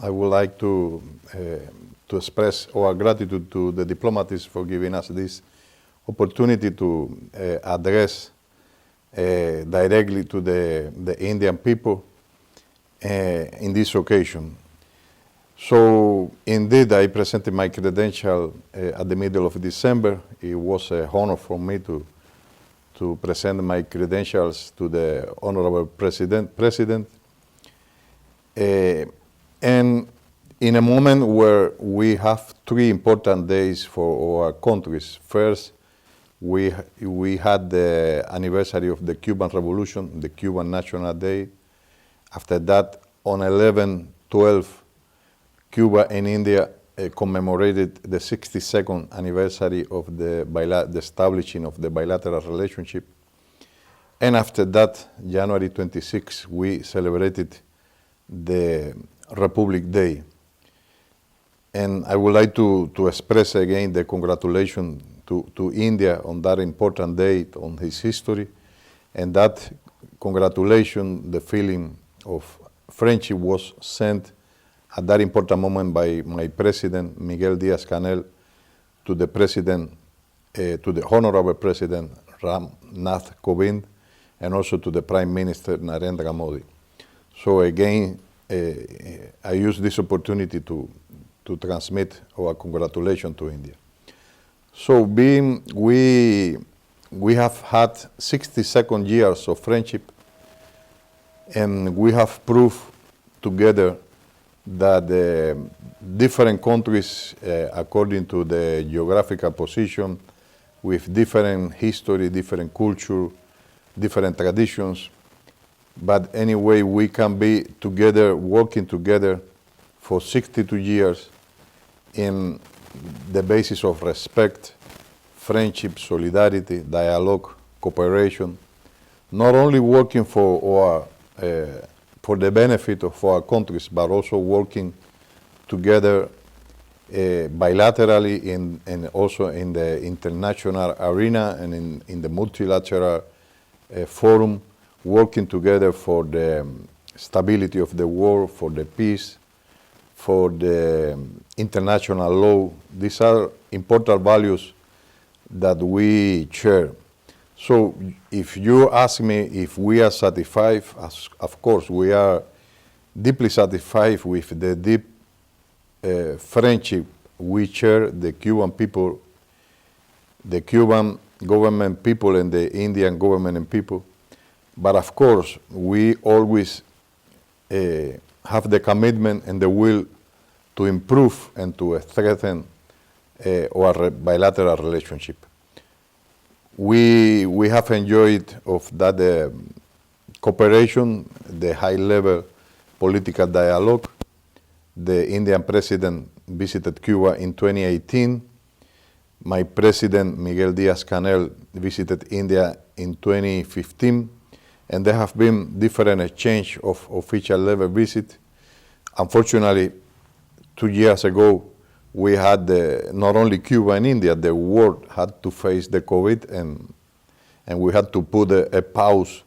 I would like to express our gratitude to the Diplomatist for giving us this opportunity to address directly to the Indian people in this occasion. So indeed, I presented my credential at the middle of December. It was an honor for me to present my credentials to the Honorable President. And in a moment where we have three important days for our countries. First, we had the anniversary of the Cuban Revolution, the Cuban National Day. After that, on 11/12, Cuba and India commemorated the 62nd anniversary of the establishing of the bilateral relationship. And after that, January 26, we celebrated the Republic Day. And I would like to express again the congratulations to India on that important date on his history. And that congratulation, the feeling of friendship was sent at that important moment by my president, Miguel Díaz-Canel, to the president, to the Honorable President Ram Nath Kovind, and also to the Prime Minister Narendra Modi. So again, I use this opportunity to transmit our congratulations to India. So we have had 62nd years of friendship, and we have proved together that different countries, according to the geographical position, with different history, different culture, different traditions, but anyway, we can be together, working together for 62 years in the basis of respect, friendship, solidarity, dialogue, cooperation, not only working for the benefit of our countries, but also working together bilaterally and also in the international arena and in the multilateral forum, working together for the stability of the world, for the peace, for the international law. These are important values that we share. So if you ask me if we are satisfied, of course we are deeply satisfied with the deep friendship we share, the Cuban people, the Cuban government people and the Indian government and people. But of course, we always have the commitment and the will to improve and to strengthen our bilateral relationship. We have enjoyed of that cooperation, the high-level political dialogue. The Indian president visited Cuba in 2018. My president, Miguel Díaz-Canel, visited India in 2015. And there have been different exchange of official level visit. Unfortunately, 2 years ago, we had not only Cuba and India, the world had to face the COVID, and we had to put a pause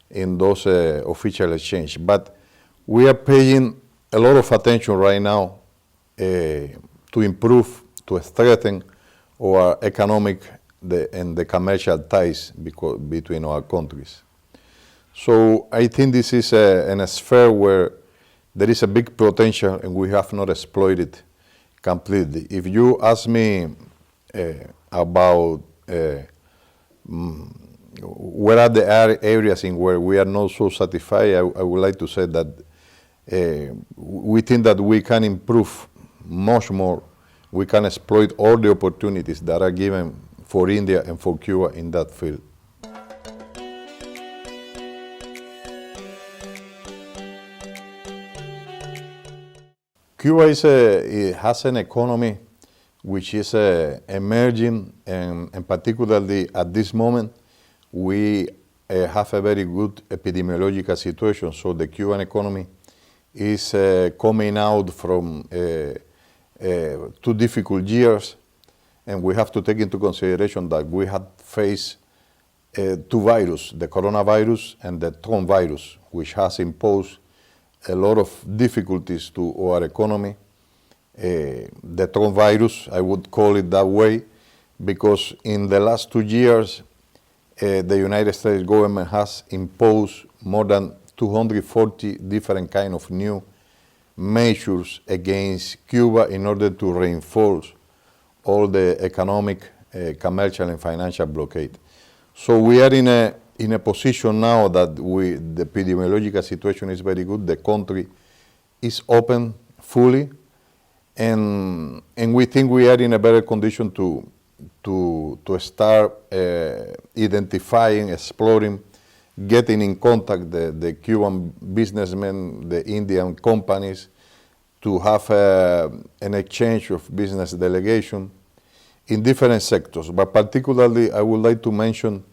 in those official exchange. But we are paying a lot of attention right now to improve, to strengthen our economic and the commercial ties between our countries. So I think this is a sphere where there is a big potential and we have not exploited completely. If you ask me about what are the areas in where we are not so satisfied, I would like to say that we think that we can improve much more. We can exploit all the opportunities that are given for India and for Cuba in that field. Cuba has an economy which is emerging, and particularly at this moment, we have a very good epidemiological situation. So the Cuban economy is coming out from 2 difficult years, and we have to take into consideration that we had faced 2 viruses, the coronavirus and the Trump virus, which has imposed a lot of difficulties to our economy. The Trump virus, I would call it that way, because in the last 2 years, the United States government has imposed more than 240 different kind of new measures against Cuba in order to reinforce all the economic, commercial, and financial blockade. So we are in a position now that the epidemiological situation is very good. The country is open fully, and we think we are in a better condition to start identifying, exploring, getting in contact the Cuban businessmen, the Indian companies, to have an exchange of business delegation in different sectors. But particularly, I would like to mention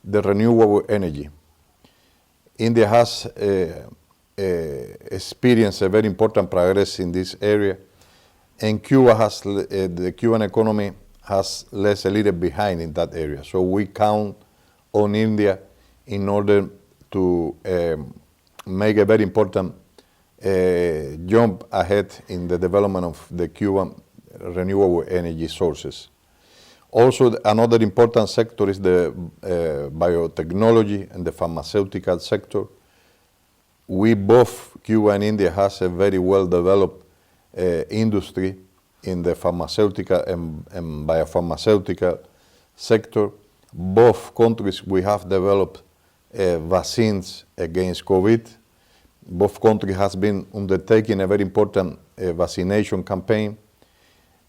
the renewable energy. India has experienced a very important progress in this area, and Cuba has, the Cuban economy has left a little behind in that area. So we count on India in order to make a very important jump ahead in the development of the Cuban renewable energy sources. Also, another important sector is the biotechnology and the pharmaceutical sector. We both, Cuba and India, has a very well-developed industry in the pharmaceutical and biopharmaceutical sector. Both countries, we have developed vaccines against COVID. Both countries has been undertaking a very important vaccination campaign.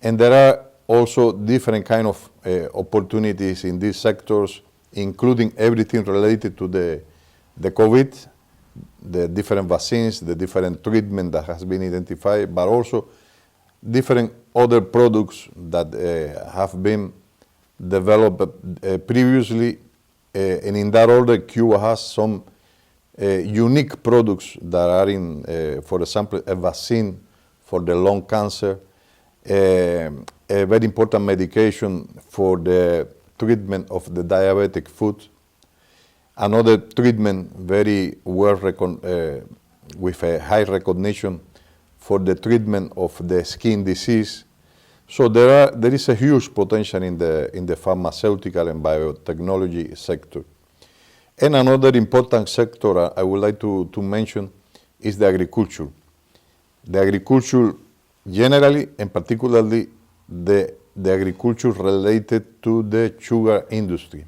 And there are also different kind of opportunities in these sectors, including everything related to the COVID, the different vaccines, the different treatment that has been identified, but also different other products that have been developed previously. And in that order, Cuba has some unique products that are in, for example, a vaccine for the lung cancer, a very important medication for the treatment of the diabetic foot, another treatment very well with a high recognition for the treatment of the skin disease. So there is a huge potential in the pharmaceutical and biotechnology sector. And another important sector I would like to mention is the agriculture. The agriculture generally, and particularly the agriculture related to the sugar industry.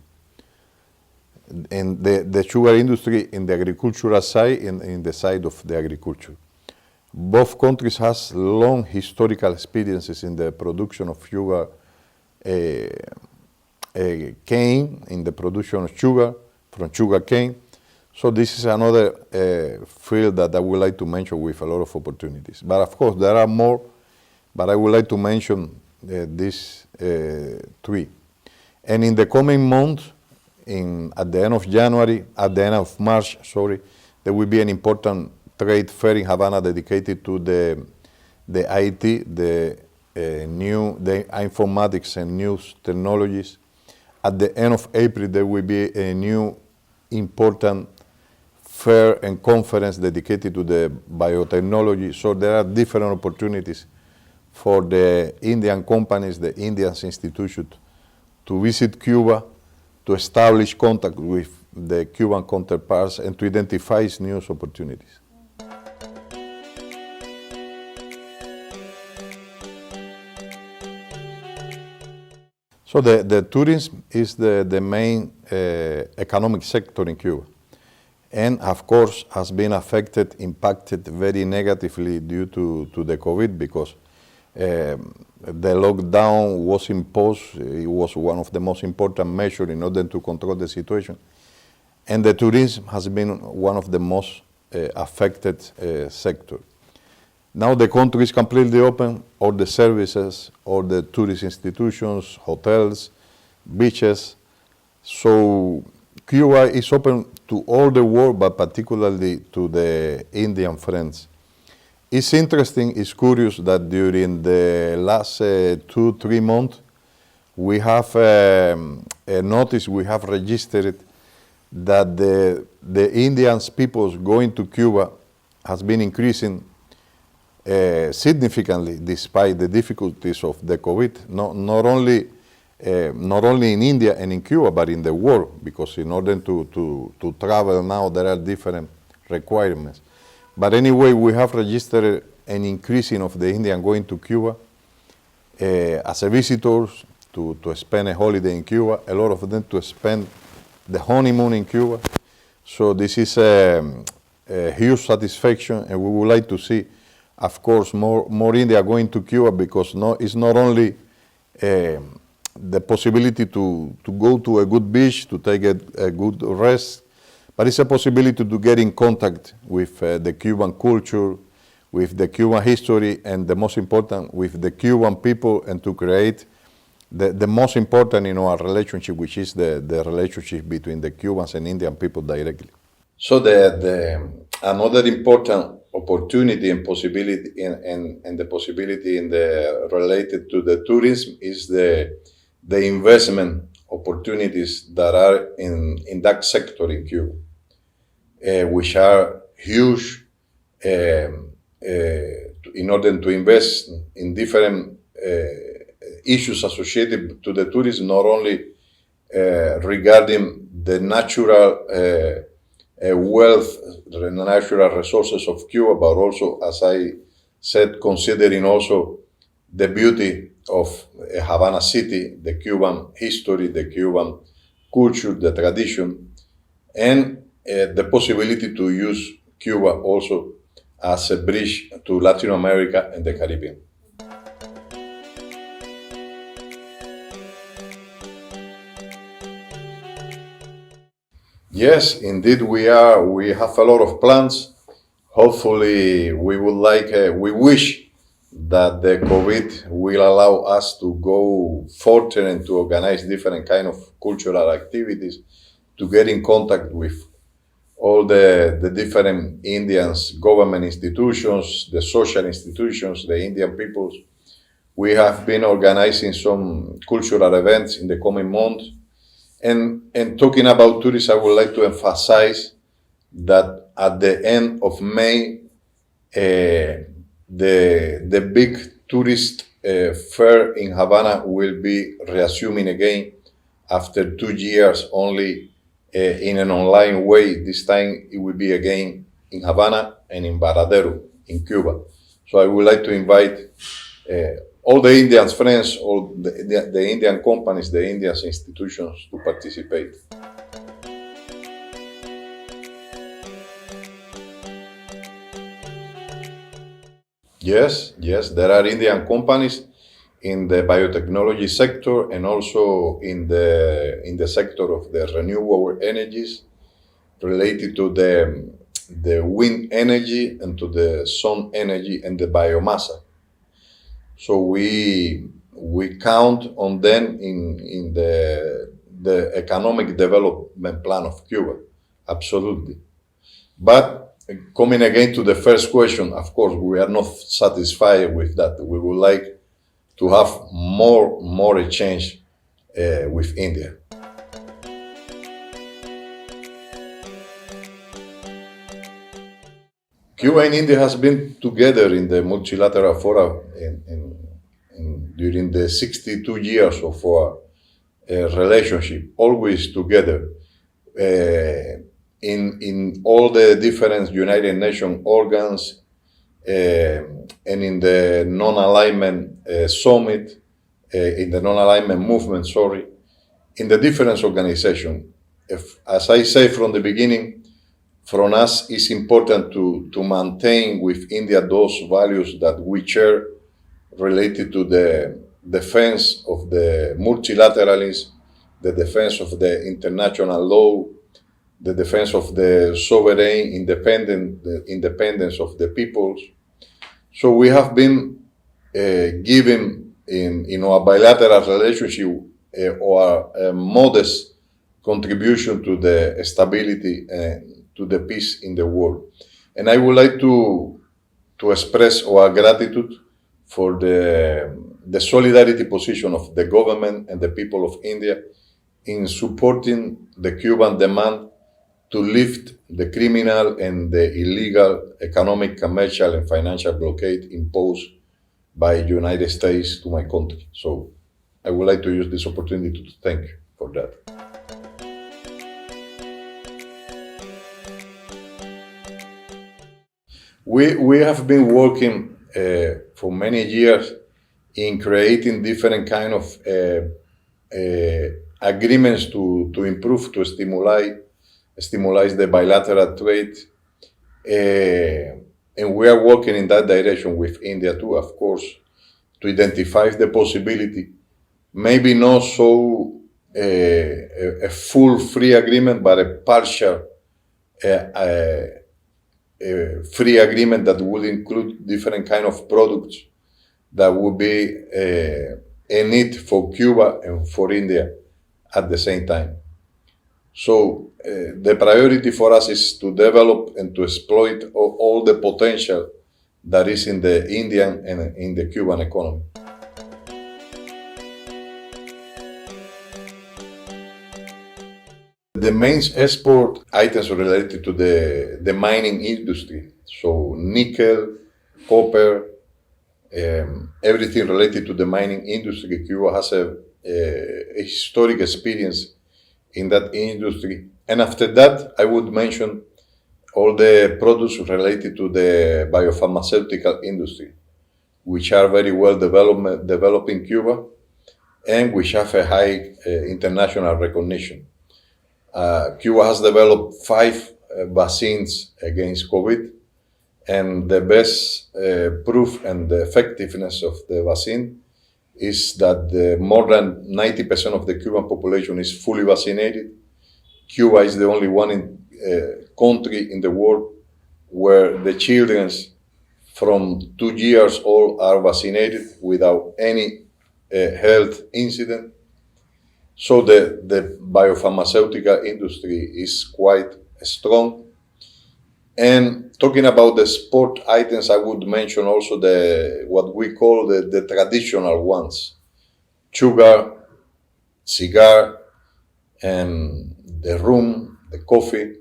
And the sugar industry in the agricultural side and in the side of the agriculture. Both countries has long historical experiences in the production of sugar cane, in the production of sugar from sugar cane. So this is another field that I would like to mention with a lot of opportunities. But of course, there are more, but I would like to mention these three. And in the coming months, at the end of March, there will be an important trade fair in Havana dedicated to the IT, the informatics and news technologies. At the end of April, there will be a new important fair and conference dedicated to the biotechnology. So there are different opportunities for the Indian companies, the Indian institutions, to visit Cuba, to establish contact with the Cuban counterparts, and to identify new opportunities. So the tourism is the main economic sector in Cuba, and of course has been impacted very negatively due to the COVID, because the lockdown was imposed. It was one of the most important measures in order to control the situation. And the tourism has been one of the most affected sectors. Now the country is completely open. All the services, all the tourist institutions, hotels, beaches. So Cuba is open to all the world, but particularly to the Indian friends. It's interesting, it's curious that during the last 2-3 months, we have noticed, we have registered that the Indian peoples going to Cuba has been increasing significantly despite the difficulties of the COVID, not only in India and in Cuba, but in the world, because in order to travel now, there are different requirements. But anyway, we have registered an increasing of the Indian going to Cuba as a visitors to spend a holiday in Cuba, a lot of them to spend the honeymoon in Cuba. So this is a huge satisfaction, and we would like to see, of course, more India going to Cuba, because it's not only the possibility to go to a good beach, to take a good rest, but it's a possibility to get in contact with the Cuban culture, with the Cuban history, and the most important, with the Cuban people, and to create the most important in our relationship, which is the relationship between the Cubans and Indian people directly. So another important opportunity and possibility and the possibility related to the tourism is the investment opportunities that are in that sector in Cuba, which are huge in order to invest in different issues associated to the tourism, not only regarding the natural wealth, the natural resources of Cuba, but also, as I said, considering also the beauty of Havana City, the Cuban history, the Cuban culture, the tradition, and the possibility to use Cuba also as a bridge to Latin America and the Caribbean. Yes, indeed we have a lot of plans. Hopefully we wish that the COVID will allow us to go further and to organize different kind of cultural activities, to get in contact with all the different Indians, government institutions, the social institutions, the Indian peoples. We have been organizing some cultural events in the coming months. And talking about tourism, I would like to emphasize that at the end of May, the big tourist fair in Havana will be resuming again after 2 years only in an online way. This time it will be again in Havana and in Bilateral in Cuba. So I would like to invite all the Indians friends, all the Indian companies, the Indian institutions to participate. Yes, there are Indian companies in the biotechnology sector and also in the sector of the renewable energies related to the wind energy and to the sun energy and the biomassa. So we count on them in the economic development plan of Cuba, absolutely. But coming again to the first question, of course, we are not satisfied with that. We would like to have more exchange with India. Cuba and India has been together in the multilateral fora during the 62 years of our relationship, always together in all the different United Nations organs and in the non-alignment summit, in the non-alignment movement, in the different organizations. As I say from the beginning, from us, it's important to maintain with India those values that we share related to the defense of the multilateralism, the defense of the international law, the defense of the sovereign independence of the peoples. So we have been giving in our bilateral relationship our modest contribution to the stability and to the peace in the world. And I would like to express our gratitude for the solidarity position of the government and the people of India in supporting the Cuban demand to lift the criminal and the illegal economic, commercial, and financial blockade imposed by United States to my country. So I would like to use this opportunity to thank you for that. We have been working for many years in creating different kind of agreements to improve, to stimulate the bilateral trade. And we are working in that direction with India too, of course, to identify the possibility, maybe not so a full free agreement, but a partial free agreement that would include different kind of products that would be a need for Cuba and for India at the same time. So the priority for us is to develop and to exploit all the potential that is in the Indian and in the Cuban economy. The main export items related to the mining industry, so nickel, copper, everything related to the mining industry. Cuba has a historic experience in that industry. And after that, I would mention all the products related to the biopharmaceutical industry, which are very well developed in Cuba and which have a high international recognition. Cuba has developed 5 vaccines against COVID, and the best proof and the effectiveness of the vaccine is that more than 90% of the Cuban population is fully vaccinated. Cuba is the only country in the world where the children from 2 years old are vaccinated without any health incident. So the biopharmaceutical industry is quite strong. And talking about the sport items, I would mention also what we call the traditional ones: sugar, cigar, and the rum, the coffee.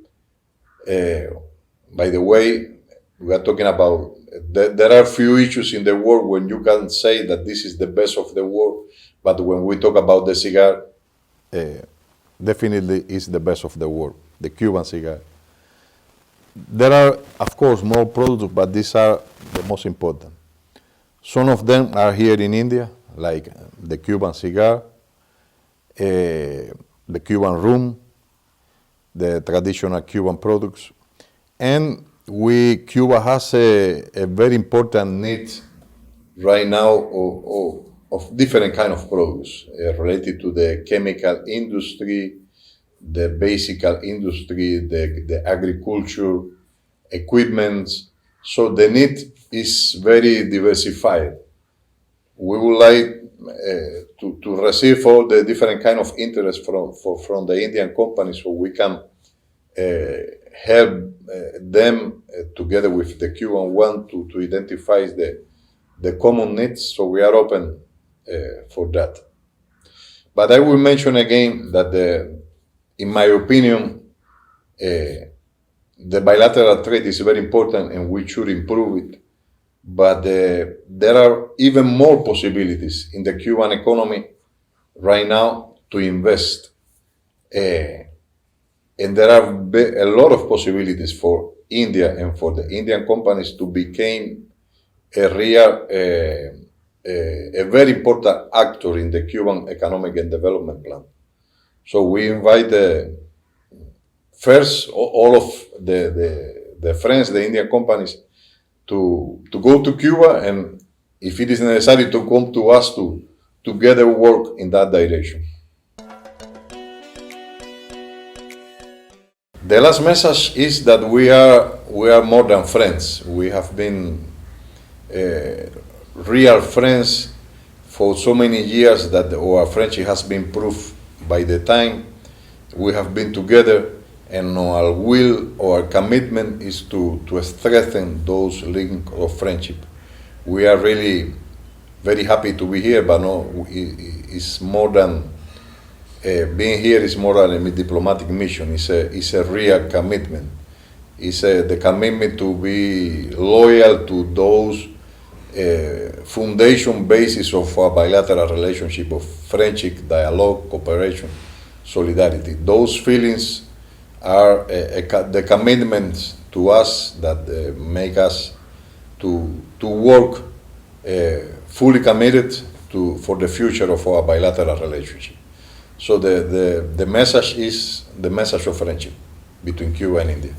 By the way, we are talking about there are few issues in the world when you can say that this is the best of the world, but when we talk about the cigar, definitely is the best of the world, the Cuban cigar. There are, of course, more products, but these are the most important. Some of them are here in India, like the Cuban cigar, the Cuban rum, the traditional Cuban products. And Cuba has a very important need right now of different kind of products related to the chemical industry, the basic industry, the agriculture, equipment. So the need is very diversified. We would like to receive all the different kind of interest from the Indian companies, so we can help them together with the Cuban one to identify the common needs. So we are open for that. But I will mention again that in my opinion, the bilateral trade is very important and we should improve it. But there are even more possibilities in the Cuban economy right now to invest. And there are a lot of possibilities for India and for the Indian companies to become a very important actor in the Cuban economic and development plan. So we invite first all of the friends, the Indian companies, to go to Cuba, and if it is necessary, to come to us to together work in that direction. The last message is that we are more than friends. We have been real friends for so many years that our friendship has been proved by the time we have been together, and our will, our commitment is to strengthen those links of friendship. We are really very happy to be here, but no, it's more than being here is more than a diplomatic mission. It's a real commitment. It's the commitment to be loyal to those foundation basis of a bilateral relationship of friendship, dialogue, cooperation, solidarity. Those feelings are the commitments to us that make us to work fully committed for the future of our bilateral relationship. So the message is the message of friendship between Cuba and India.